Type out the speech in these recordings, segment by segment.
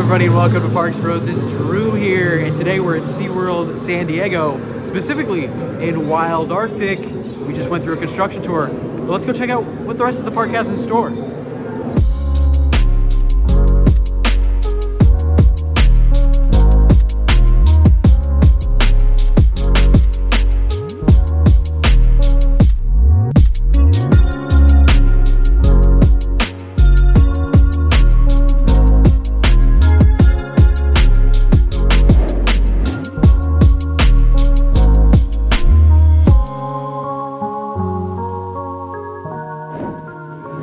everybody, and welcome to Parksbros. It's Drew here, and today we're at SeaWorld San Diego, specifically in Wild Arctic. We just went through a construction tour. But let's go check out what the rest of the park has in store.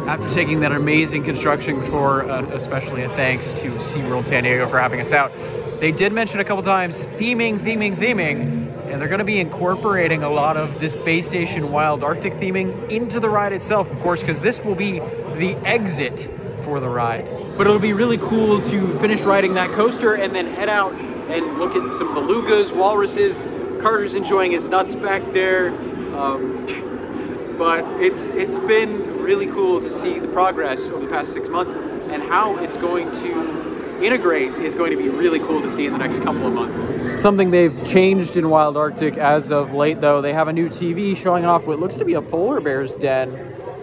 After taking that amazing construction tour, especially a thanks to SeaWorld San Diego for having us out, they did mention a couple times theming, and they're going to be incorporating a lot of this base station Wild Arctic theming into the ride itself, of course, because this will be the exit for the ride. But it'll be really cool to finish riding that coaster and then head out and look at some belugas, walruses. Carter's enjoying his nuts back there. But it's been really cool to see the progress over the past 6 months, and how it's going to integrate is going to be really cool to see in the next couple of months. Something they've changed in Wild Arctic as of late, though, they have a new TV showing off what looks to be a polar bear's den.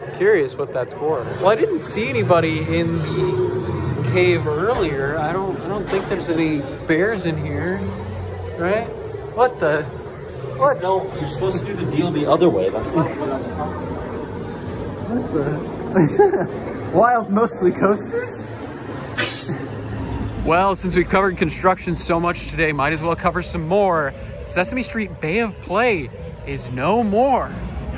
I'm curious what that's for. Well, I didn't see anybody in the cave earlier. I don't think there's any bears in here, right? What the? What? No, you're supposed to do the deal the other way. That's not what I'm talking about. What the? Wild mostly coasters? Well, since we've covered construction so much today, might as well cover some more. Sesame Street Bay of Play is no more.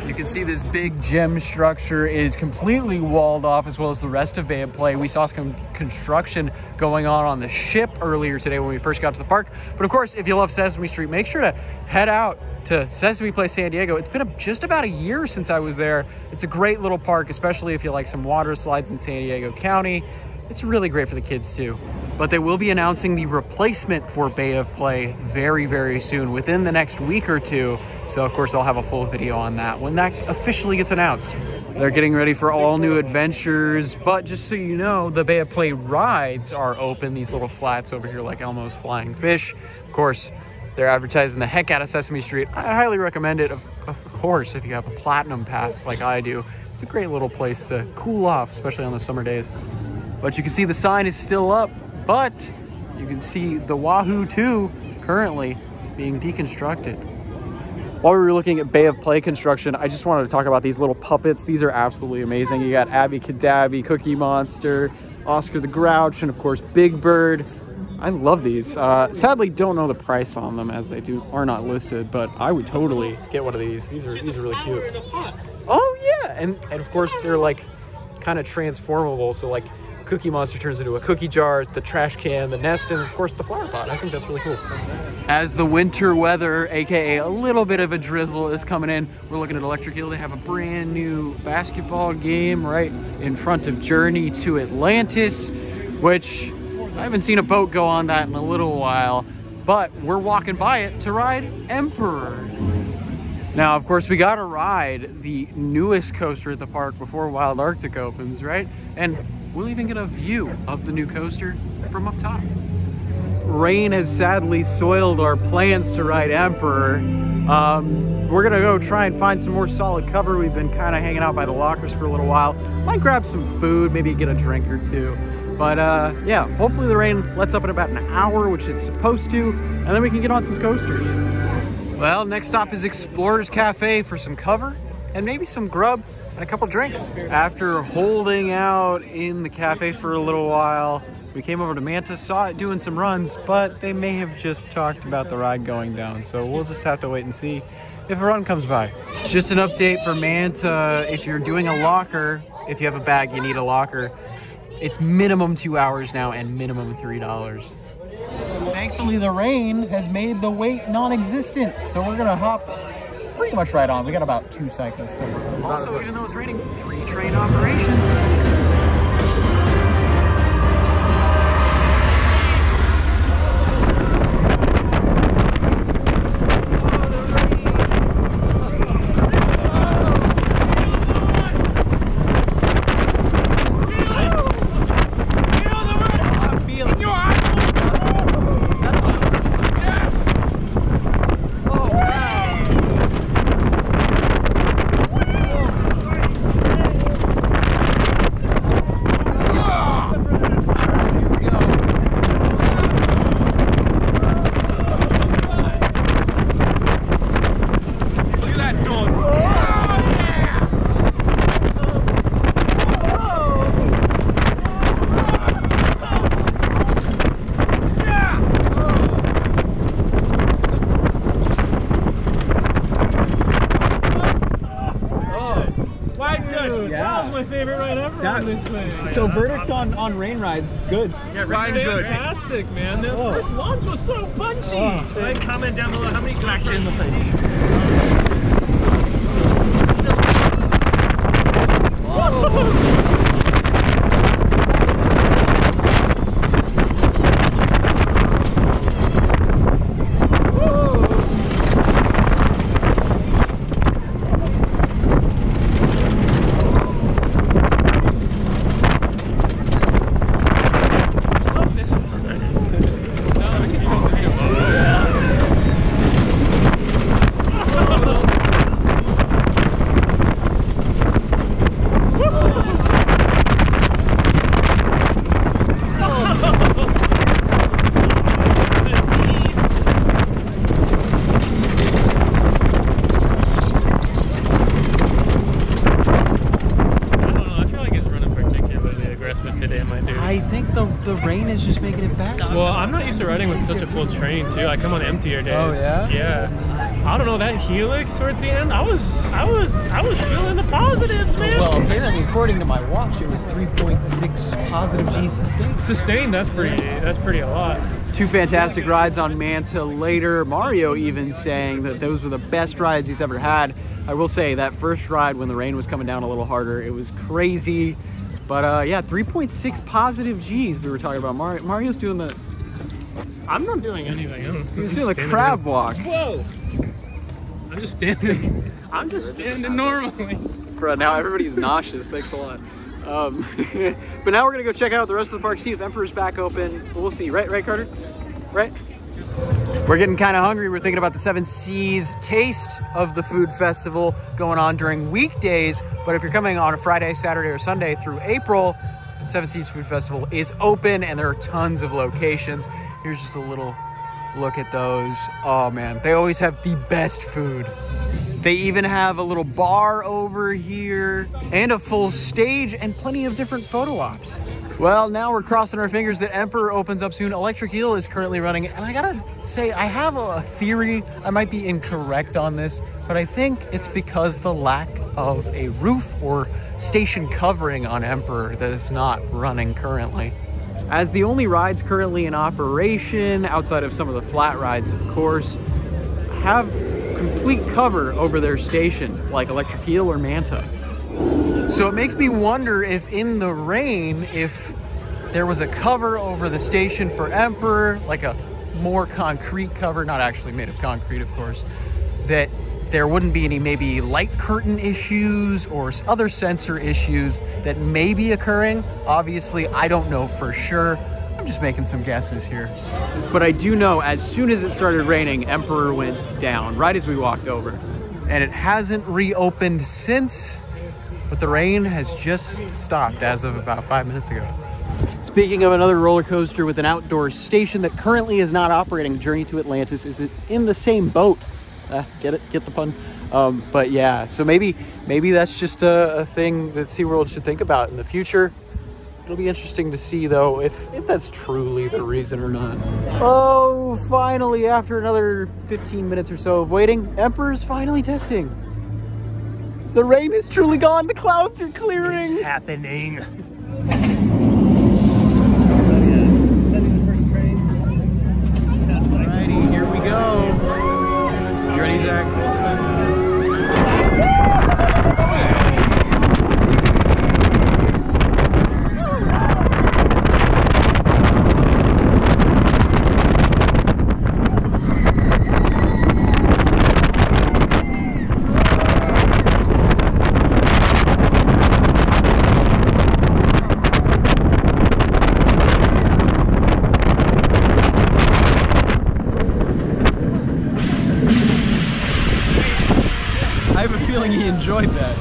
You can see this big gem structure is completely walled off, as well as the rest of Bay of Play. We saw some construction going on the ship earlier today when we first got to the park. But of course, if you love Sesame Street, make sure to head out to Sesame Place San Diego. It's been just about a year since I was there. It's a great little park, especially if you like some water slides in San Diego County. It's really great for the kids too. But they will be announcing the replacement for Bay of Play very, very soon, within the next week or two. So of course I'll have a full video on that when that officially gets announced. They're getting ready for all new adventures, but just so you know, the Bay of Play rides are open. These little flats over here like Elmo's Flying Fish. Of course, they're advertising the heck out of Sesame Street. I highly recommend it, of course, if you have a platinum pass like I do. It's a great little place to cool off, especially on the summer days. But you can see the sign is still up, but you can see the Wahoo 2 currently being deconstructed. While we were looking at Bay of Play construction, I just wanted to talk about these little puppets. These are absolutely amazing. You got Abby Cadabby, Cookie Monster, Oscar the Grouch, and of course Big Bird. I love these. Sadly, don't know the price on them, as they are not listed, but I would totally get one of these. These are really cute. Oh yeah, and of course they're like kind of transformable. So like Cookie Monster turns into a cookie jar, the trash can, the nest, and of course the flower pot. I think that's really cool. As the winter weather, aka a little bit of a drizzle, is coming in, we're looking at Electric Eel. They have a brand new basketball game right in front of Journey to Atlantis, which I haven't seen a boat go on that in a little while, but we're walking by it to ride Emperor. Now, of course, we gotta ride the newest coaster at the park before Wild Arctic opens, right? And we'll even get a view of the new coaster from up top. Rain has sadly soiled our plans to ride Emperor. We're gonna go try and find some more solid cover. We've been kind of hanging out by the lockers for a little while. Might grab some food, maybe get a drink or two. But yeah, hopefully the rain lets up in about an hour, which it's supposed to, and then we can get on some coasters. Well, next stop is Explorers Cafe for some cover and maybe some grub and a couple drinks. After holding out in the cafe for a little while, we came over to Manta, saw it doing some runs, but they may have just talked about the ride going down, so we'll just have to wait and see if a run comes by. Just an update for Manta: if you're doing a locker, if you have a bag, you need a locker. It's minimum 2 hours now and minimum $3. Thankfully, the rain has made the wait non-existent, so we're gonna hop pretty much right on. We got about 2 cycles still. Also, even though it's raining, 3 train operations. Feel the rain. I'm feeling your eyes. ride. Yeah. That was my favorite ride ever on this thing. So verdict on rain rides, good. Yeah, fantastic, man. That first launch was so punchy. Like, comment down below how many smacked you in the face. I think the rain is just making it fast. Well, I'm not used to riding with such a full train too. I come on emptier days. Oh yeah? Yeah. I don't know, that helix towards the end, I was feeling the positives, man. Well, apparently according to my watch, it was 3.6 positive G's sustained. Sustained, that's pretty a lot. Two fantastic rides on Manta later. Mario even saying that those were the best rides he's ever had. I will say that first ride when the rain was coming down a little harder, it was crazy. But yeah, 3.6 positive G's we were talking about. Mario's doing the... I'm not doing anything. He was doing the crab walk. Whoa! I'm just standing. I'm just standing normally. Bro, now everybody's nauseous. Thanks a lot. But now we're gonna go check out the rest of the park, see if Emperor's back open. We'll see. Right, Carter? Right? We're getting kind of hungry. We're thinking about the Seven Seas Taste of the Food Festival going on during weekdays. But if you're coming on a Friday, Saturday, or Sunday through April, Seven Seas Food Festival is open and there are tons of locations. Here's just a little look at those. Oh man, they always have the best food. They even have a little bar over here and a full stage and plenty of different photo ops. Well, now we're crossing our fingers that Emperor opens up soon. Electric Eel is currently running, and I gotta say, I have a theory. I might be incorrect on this, but I think it's because the lack of a roof or station covering on Emperor that it's not running currently. As the only rides currently in operation, outside of some of the flat rides, of course, have complete cover over their station, like Electric Eel or Manta. So it makes me wonder if in the rain, if there was a cover over the station for Emperor, like a more concrete cover, not actually made of concrete, of course, that there wouldn't be any maybe light curtain issues or other sensor issues that may be occurring. Obviously, I don't know for sure. I'm just making some guesses here. But I do know as soon as it started raining, Emperor went down right as we walked over. And it hasn't reopened since, but the rain has just stopped as of about 5 minutes ago. Speaking of another roller coaster with an outdoor station that currently is not operating, Journey to Atlantis is in the same boat. Get it? Get the pun? But yeah, so maybe that's just a thing that SeaWorld should think about in the future. It'll be interesting to see though if that's truly the reason or not. Oh, finally, after another 15 minutes or so of waiting, Emperor's finally testing. The rain is truly gone, the clouds are clearing. It's happening. Alrighty, here we go. You ready, Zach? He enjoyed that.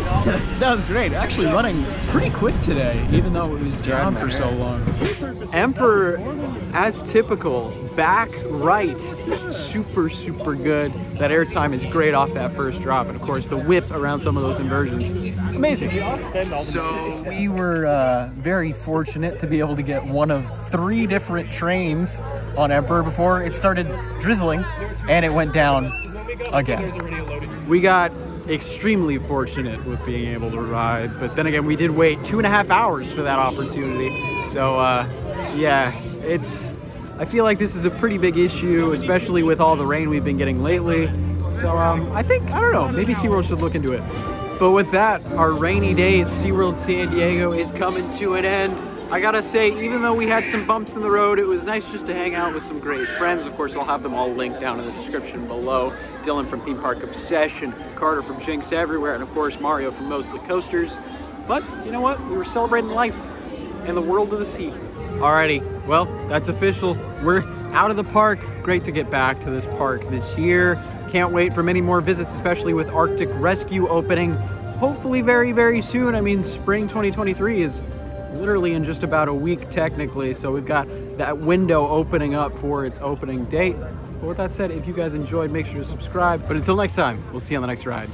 That was great. Actually running pretty quick today, even though it was down for so long. Emperor, as typical, back right, super good. That airtime is great off that first drop, and of course the whip around some of those inversions, amazing. So we were very fortunate to be able to get one of 3 different trains on Emperor before it started drizzling, and it went down again. We got extremely fortunate with being able to ride. But then again, we did wait 2.5 hours for that opportunity. So yeah, I feel like this is a pretty big issue, especially with all the rain we've been getting lately. So I don't know, maybe SeaWorld should look into it. But with that, our rainy day at SeaWorld San Diego is coming to an end. I gotta say, even though we had some bumps in the road, it was nice just to hang out with some great friends. Of course, I'll have them all linked down in the description below. Dylan from Theme Park Obsession, Carter from Jinx Everywhere, and of course Mario from Mostly Coasters. But you know what? We were celebrating life and the world of the sea. Alrighty, well, that's official. We're out of the park. Great to get back to this park this year. Can't wait for many more visits, especially with Arctic Rescue opening hopefully very, very soon. I mean, spring 2023 is literally in just about a week technically, so we've got that window opening up for its opening date. But with that said, if you guys enjoyed, make sure to subscribe. But until next time, we'll see you on the next ride.